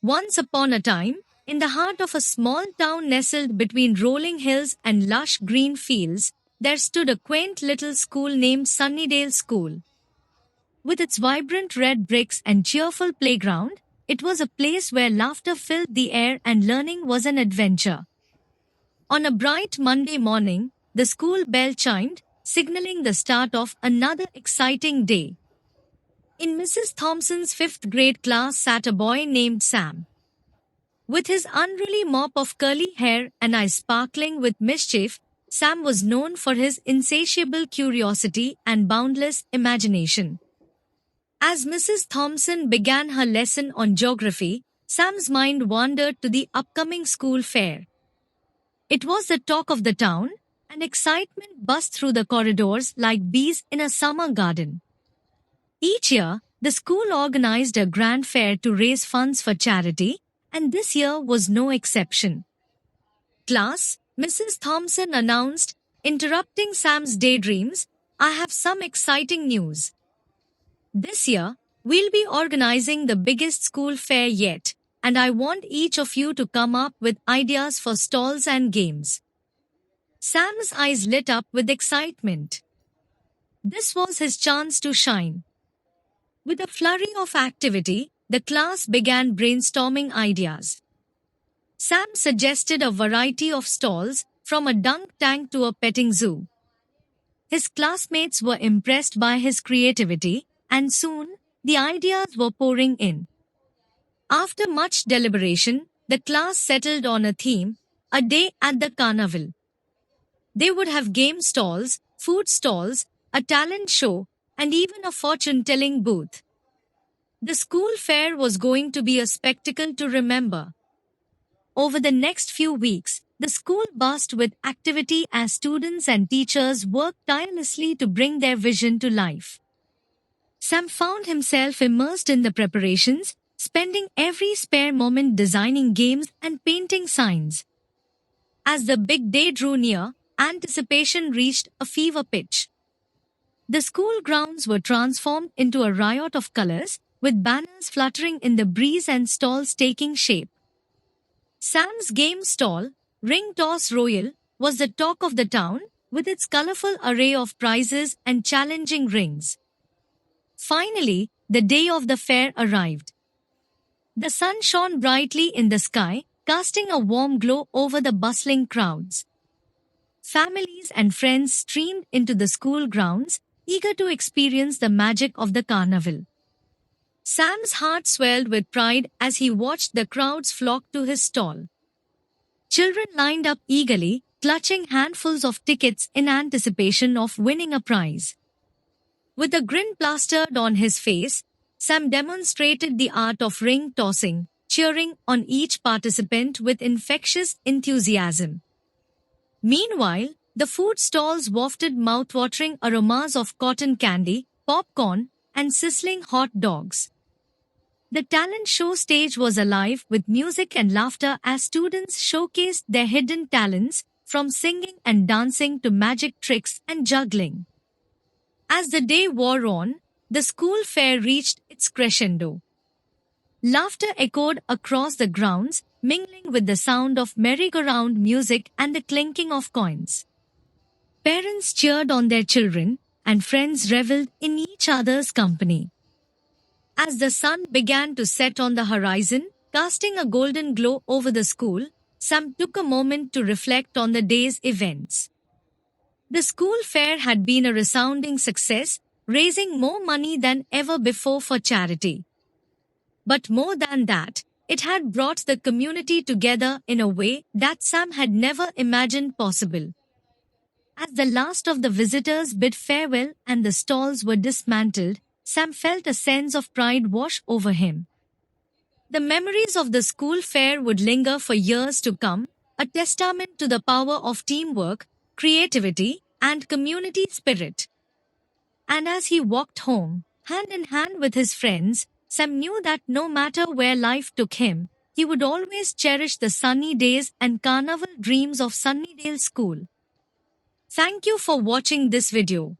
Once upon a time, in the heart of a small town nestled between rolling hills and lush green fields, there stood a quaint little school named Sunnydale School. With its vibrant red bricks and cheerful playground, it was a place where laughter filled the air and learning was an adventure. On a bright Monday morning, the school bell chimed, signaling the start of another exciting day. In Mrs. Thompson's fifth grade class sat a boy named Sam. With his unruly mop of curly hair and eyes sparkling with mischief, Sam was known for his insatiable curiosity and boundless imagination. As Mrs. Thompson began her lesson on geography, Sam's mind wandered to the upcoming school fair. It was the talk of the town, and excitement buzzed through the corridors like bees in a summer garden. Each year, the school organized a grand fair to raise funds for charity, and this year was no exception. "Class," Mrs. Thompson announced, interrupting Sam's daydreams, "I have some exciting news. This year, we'll be organizing the biggest school fair yet, and I want each of you to come up with ideas for stalls and games." Sam's eyes lit up with excitement. This was his chance to shine. With a flurry of activity, the class began brainstorming ideas. Sam suggested a variety of stalls, from a dunk tank to a petting zoo. His classmates were impressed by his creativity, and soon, the ideas were pouring in. After much deliberation, the class settled on a theme: a day at the carnival. They would have game stalls, food stalls, a talent show, and even a fortune-telling booth. The school fair was going to be a spectacle to remember. Over the next few weeks, the school buzzed with activity as students and teachers worked tirelessly to bring their vision to life. Sam found himself immersed in the preparations, spending every spare moment designing games and painting signs. As the big day drew near, anticipation reached a fever pitch. The school grounds were transformed into a riot of colors, with banners fluttering in the breeze and stalls taking shape. Sam's game stall, Ring Toss Royal, was the talk of the town, with its colorful array of prizes and challenging rings. Finally, the day of the fair arrived. The sun shone brightly in the sky, casting a warm glow over the bustling crowds. Families and friends streamed into the school grounds, eager to experience the magic of the carnival. Sam's heart swelled with pride as he watched the crowds flock to his stall. Children lined up eagerly, clutching handfuls of tickets in anticipation of winning a prize. With a grin plastered on his face, Sam demonstrated the art of ring tossing, cheering on each participant with infectious enthusiasm. Meanwhile, the food stalls wafted mouth-watering aromas of cotton candy, popcorn, and sizzling hot dogs. The talent show stage was alive with music and laughter as students showcased their hidden talents, from singing and dancing to magic tricks and juggling. As the day wore on, the school fair reached its crescendo. Laughter echoed across the grounds, mingling with the sound of merry-go-round music and the clinking of coins. Parents cheered on their children, and friends reveled in each other's company. As the sun began to set on the horizon, casting a golden glow over the school, Sam took a moment to reflect on the day's events. The school fair had been a resounding success, raising more money than ever before for charity. But more than that, it had brought the community together in a way that Sam had never imagined possible. As the last of the visitors bid farewell and the stalls were dismantled, Sam felt a sense of pride wash over him. The memories of the school fair would linger for years to come, a testament to the power of teamwork, creativity, and community spirit. And as he walked home, hand in hand with his friends, Sam knew that no matter where life took him, he would always cherish the sunny days and carnival dreams of Sunnydale School. Thank you for watching this video.